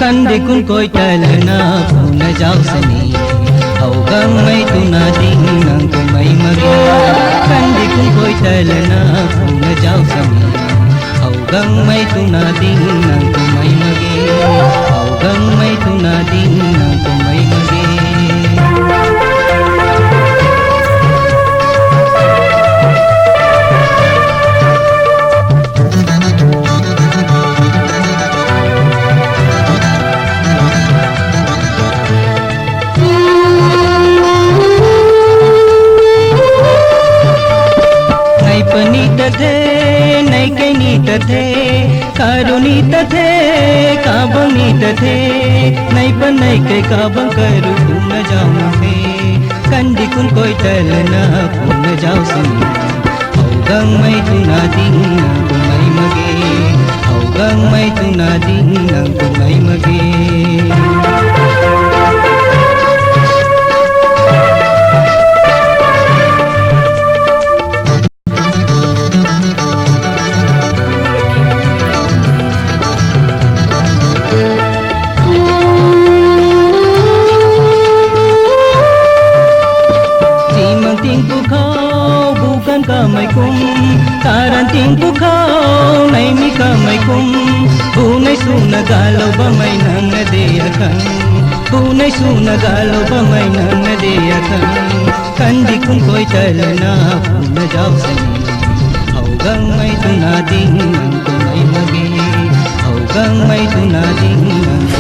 Kandi kun koi talana puna jaw sani Haugang may tunading nang kumay magi Kandi kun koi talana puna jaw sani Haugang may tunading nang kumay magi Haugang may tunading nang kumay magi थे कारुनीत थे काबनीत थे नहीं पण नहीं के काबं करू पुन जाऊ थे कंदी कुन कोई टलना पुन जाऊ सनी हौगंग मै तुना दीना कुमै मगे हौगंग मै तुना दीना कुमै मगे kamay kum taranting pukaw nay mi kamay kum bunay sunagalaw ba may nangadeyakan bunay sunagalaw ba may nangadeyakan kandi kun koy talana puna jaw sani haugang may tunading nang kumay magi haugang may tunading nang